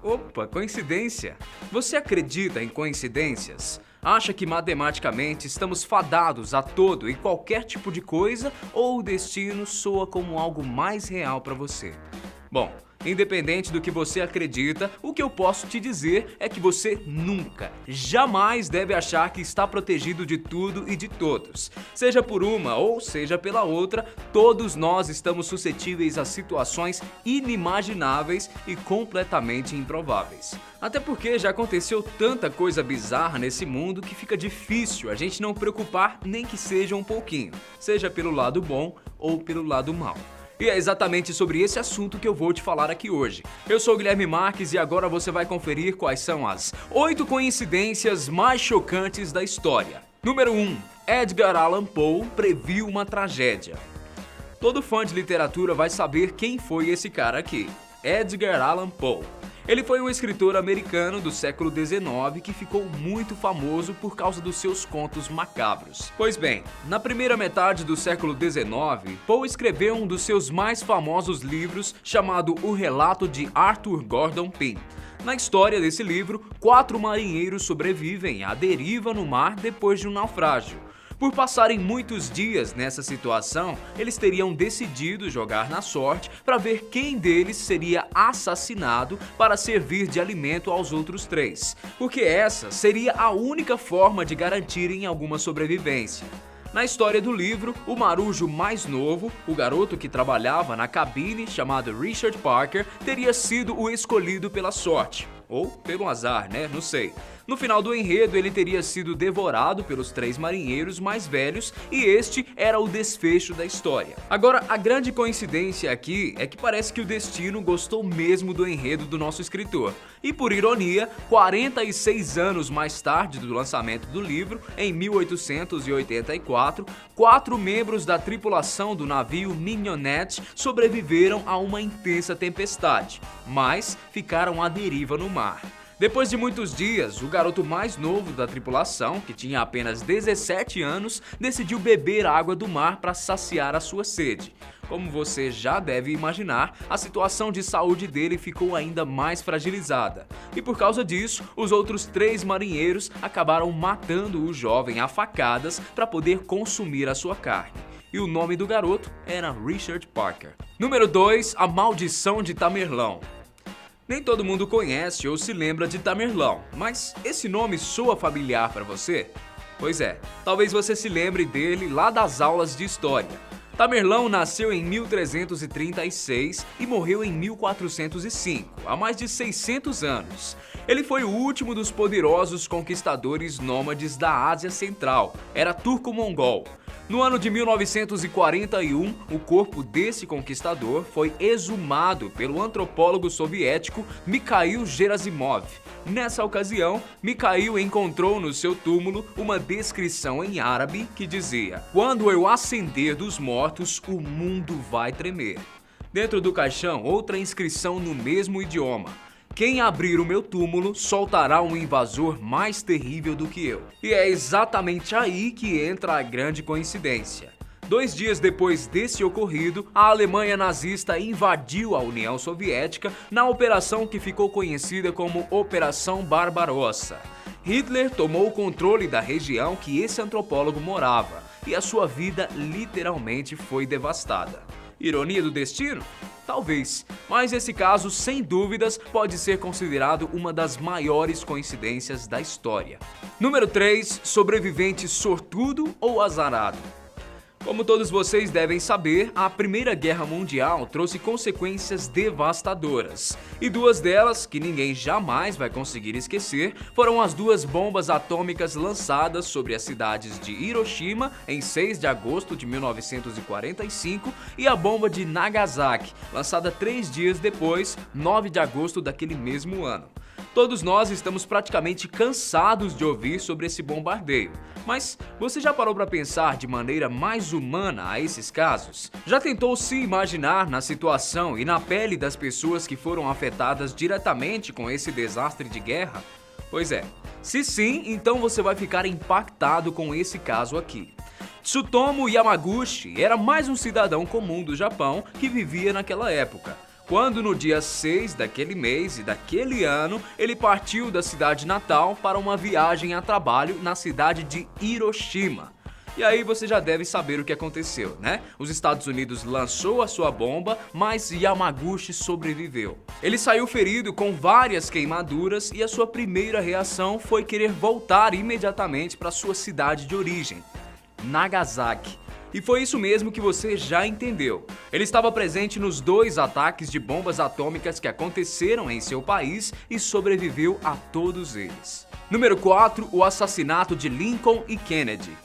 Opa, coincidência? Você acredita em coincidências? Acha que matematicamente estamos fadados a todo e qualquer tipo de coisa ou o destino soa como algo mais real para você? Bom, independente do que você acredita, o que eu posso te dizer é que você nunca, jamais deve achar que está protegido de tudo e de todos. Seja por uma ou seja pela outra, todos nós estamos suscetíveis a situações inimagináveis e completamente improváveis. Até porque já aconteceu tanta coisa bizarra nesse mundo que fica difícil a gente não preocupar nem que seja um pouquinho, seja pelo lado bom ou pelo lado mal. E é exatamente sobre esse assunto que eu vou te falar aqui hoje. Eu sou o Guilherme Marques e agora você vai conferir quais são as 8 coincidências mais chocantes da história. Número 1. Edgar Allan Poe previu uma tragédia. Todo fã de literatura vai saber quem foi esse cara aqui. Edgar Allan Poe. Ele foi um escritor americano do século XIX que ficou muito famoso por causa dos seus contos macabros. Pois bem, na primeira metade do século XIX, Poe escreveu um dos seus mais famosos livros chamado O Relato de Arthur Gordon Pym. Na história desse livro, 4 marinheiros sobrevivem à deriva no mar depois de um naufrágio. Por passarem muitos dias nessa situação, eles teriam decidido jogar na sorte para ver quem deles seria assassinado para servir de alimento aos outros 3, porque essa seria a única forma de garantirem alguma sobrevivência. Na história do livro, o marujo mais novo, o garoto que trabalhava na cabine chamado Richard Parker, teria sido o escolhido pela sorte. Ou pelo azar, né? Não sei. No final do enredo, ele teria sido devorado pelos 3 marinheiros mais velhos e este era o desfecho da história. Agora, a grande coincidência aqui é que parece que o destino gostou mesmo do enredo do nosso escritor. E por ironia, 46 anos mais tarde do lançamento do livro, em 1884, 4 membros da tripulação do navio Mignonette sobreviveram a uma intensa tempestade, mas ficaram à deriva no mar. Depois de muitos dias, o garoto mais novo da tripulação, que tinha apenas 17 anos, decidiu beber água do mar para saciar a sua sede. Como você já deve imaginar, a situação de saúde dele ficou ainda mais fragilizada. E por causa disso, os outros 3 marinheiros acabaram matando o jovem a facadas para poder consumir a sua carne. E o nome do garoto era Richard Parker. Número 2. A Maldição de Tamerlão. Nem todo mundo conhece ou se lembra de Tamerlão, mas esse nome soa familiar para você? Pois é, talvez você se lembre dele lá das aulas de história. Tamerlão nasceu em 1336 e morreu em 1405, há mais de 600 anos. Ele foi o último dos poderosos conquistadores nômades da Ásia Central, era turco-mongol. No ano de 1941, o corpo desse conquistador foi exumado pelo antropólogo soviético Mikhail Gerasimov. Nessa ocasião, Mikhail encontrou no seu túmulo uma descrição em árabe que dizia: "Quando eu ascender dos mortos, o mundo vai tremer." Dentro do caixão, outra inscrição no mesmo idioma: "Quem abrir o meu túmulo soltará um invasor mais terrível do que eu." E é exatamente aí que entra a grande coincidência. 2 dias depois desse ocorrido, a Alemanha nazista invadiu a União Soviética na operação que ficou conhecida como Operação Barbarossa. Hitler tomou o controle da região que esse antropólogo morava e a sua vida literalmente foi devastada. Ironia do destino? Talvez, mas esse caso, sem dúvidas, pode ser considerado uma das maiores coincidências da história. Número 3. Sobrevivente sortudo ou azarado? Como todos vocês devem saber, a Primeira Guerra Mundial trouxe consequências devastadoras. E 2 delas, que ninguém jamais vai conseguir esquecer, foram as 2 bombas atômicas lançadas sobre as cidades de Hiroshima em 6 de agosto de 1945 e a bomba de Nagasaki, lançada 3 dias depois, 9 de agosto daquele mesmo ano. Todos nós estamos praticamente cansados de ouvir sobre esse bombardeio. Mas você já parou para pensar de maneira mais humana a esses casos? Já tentou se imaginar na situação e na pele das pessoas que foram afetadas diretamente com esse desastre de guerra? Pois é, se sim, então você vai ficar impactado com esse caso aqui. Tsutomu Yamaguchi era mais um cidadão comum do Japão que vivia naquela época. quando no dia 6 daquele mês e daquele ano ele partiu da cidade natal para uma viagem a trabalho na cidade de Hiroshima. E aí você já deve saber o que aconteceu, né? Os Estados Unidos lançou a sua bomba, mas Yamaguchi sobreviveu. Ele saiu ferido com várias queimaduras e a sua primeira reação foi querer voltar imediatamente para sua cidade de origem, Nagasaki. E foi isso mesmo que você já entendeu. Ele estava presente nos 2 ataques de bombas atômicas que aconteceram em seu país e sobreviveu a todos eles. Número 4, o assassinato de Lincoln e Kennedy.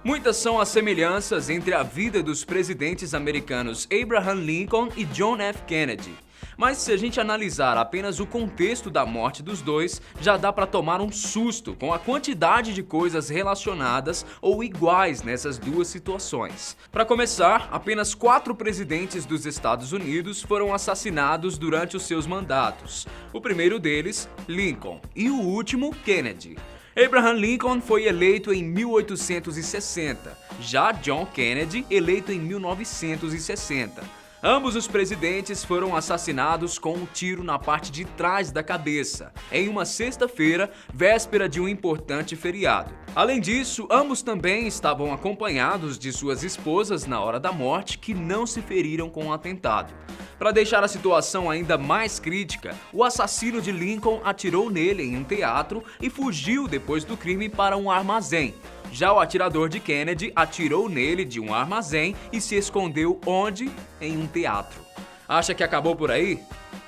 Muitas são as semelhanças entre a vida dos presidentes americanos Abraham Lincoln e John F. Kennedy. Mas se a gente analisar apenas o contexto da morte dos dois, já dá para tomar um susto com a quantidade de coisas relacionadas ou iguais nessas duas situações. Para começar, apenas 4 presidentes dos Estados Unidos foram assassinados durante os seus mandatos. O primeiro deles, Lincoln, e o último, Kennedy. Abraham Lincoln foi eleito em 1860, já John Kennedy eleito em 1960. Ambos os presidentes foram assassinados com um tiro na parte de trás da cabeça, em uma sexta-feira, véspera de um importante feriado. Além disso, ambos também estavam acompanhados de suas esposas na hora da morte, que não se feriram com o atentado. Para deixar a situação ainda mais crítica, o assassino de Lincoln atirou nele em um teatro e fugiu depois do crime para um armazém. Já o atirador de Kennedy atirou nele de um armazém e se escondeu onde? Em um teatro. Acha que acabou por aí?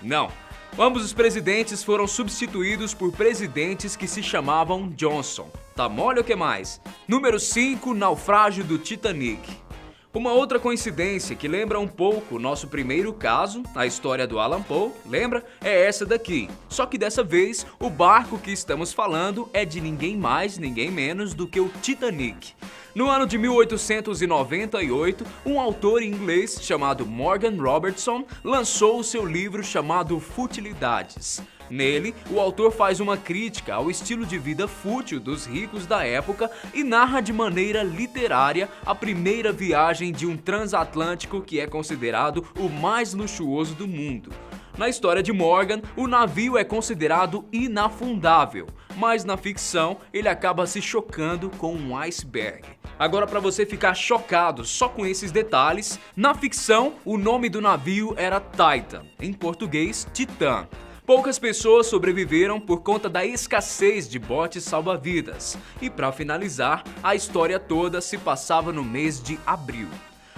Não. Ambos os presidentes foram substituídos por presidentes que se chamavam Johnson. Tá mole ou que mais? Número 5, naufrágio do Titanic. Uma outra coincidência que lembra um pouco o nosso primeiro caso, a história do Allan Poe, lembra? É essa daqui. Só que dessa vez, o barco que estamos falando é de ninguém mais, ninguém menos do que o Titanic. No ano de 1898, um autor inglês chamado Morgan Robertson lançou o seu livro chamado Futilidades. Nele, o autor faz uma crítica ao estilo de vida fútil dos ricos da época e narra de maneira literária a primeira viagem de um transatlântico que é considerado o mais luxuoso do mundo. Na história de Morgan, o navio é considerado inafundável, mas na ficção ele acaba se chocando com um iceberg. Agora, para você ficar chocado só com esses detalhes, na ficção o nome do navio era Titan, em português Titã. Poucas pessoas sobreviveram por conta da escassez de botes salva-vidas. E para finalizar, a história toda se passava no mês de abril.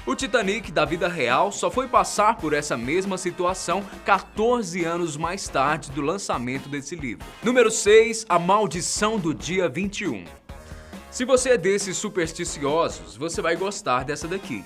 O Titanic da vida real só foi passar por essa mesma situação 14 anos mais tarde do lançamento desse livro. Número 6, a maldição do dia 21. Se você é desses supersticiosos, você vai gostar dessa daqui.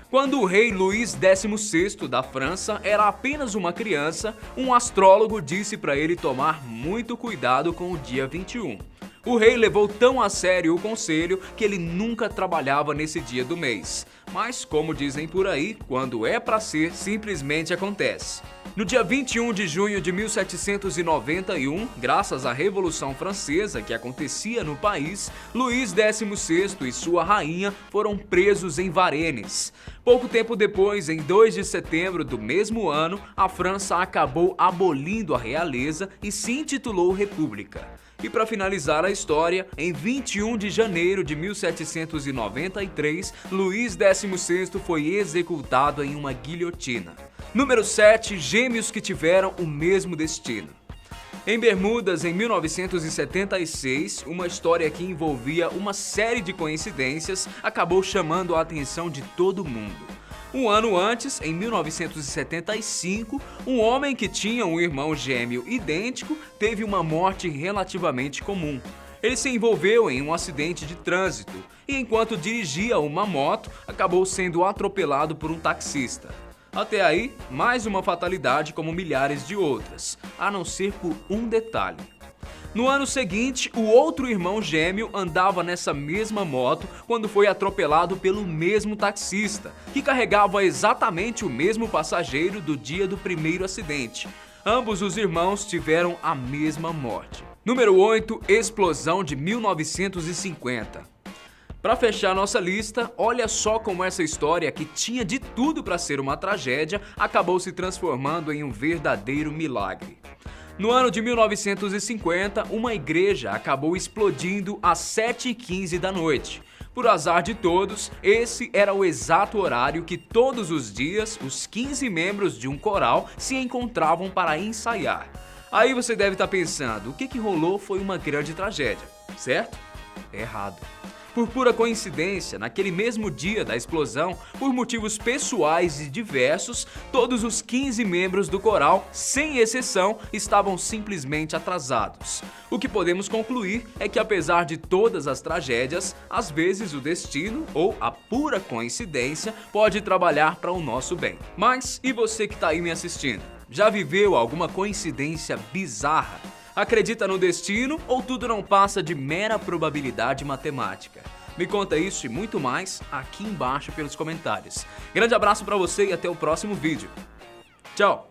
Quando o rei Luís XVI da França era apenas uma criança, um astrólogo disse para ele tomar muito cuidado com o dia 21. O rei levou tão a sério o conselho que ele nunca trabalhava nesse dia do mês. Mas, como dizem por aí, quando é para ser, simplesmente acontece. No dia 21 de junho de 1791, graças à Revolução Francesa que acontecia no país, Luís XVI e sua rainha foram presos em Varennes. Pouco tempo depois, em 2 de setembro do mesmo ano, a França acabou abolindo a realeza e se intitulou República. E para finalizar a história, em 21 de janeiro de 1793, Luís XVI foi executado em uma guilhotina. Número 7, gêmeos que tiveram o mesmo destino. Em Bermudas, em 1976, uma história que envolvia uma série de coincidências acabou chamando a atenção de todo mundo. Um ano antes, em 1975, um homem que tinha um irmão gêmeo idêntico teve uma morte relativamente comum. Ele se envolveu em um acidente de trânsito e, enquanto dirigia uma moto, acabou sendo atropelado por um taxista. Até aí, mais uma fatalidade como milhares de outras, a não ser por um detalhe. No ano seguinte, o outro irmão gêmeo andava nessa mesma moto quando foi atropelado pelo mesmo taxista, que carregava exatamente o mesmo passageiro do dia do primeiro acidente. Ambos os irmãos tiveram a mesma morte. Número 8, explosão de 1950. Para fechar nossa lista, olha só como essa história, que tinha de tudo para ser uma tragédia, acabou se transformando em um verdadeiro milagre. No ano de 1950, uma igreja acabou explodindo às 7h15 da noite. Por azar de todos, esse era o exato horário que todos os dias os 15 membros de um coral se encontravam para ensaiar. Aí você deve estar pensando, o que rolou foi uma grande tragédia, certo? Errado. Por pura coincidência, naquele mesmo dia da explosão, por motivos pessoais e diversos, todos os 15 membros do coral, sem exceção, estavam simplesmente atrasados. O que podemos concluir é que, apesar de todas as tragédias, às vezes o destino ou a pura coincidência pode trabalhar para o nosso bem. Mas e você que está aí me assistindo? Já viveu alguma coincidência bizarra? Acredita no destino ou tudo não passa de mera probabilidade matemática? Me conta isso e muito mais aqui embaixo pelos comentários. Grande abraço pra você e até o próximo vídeo. Tchau!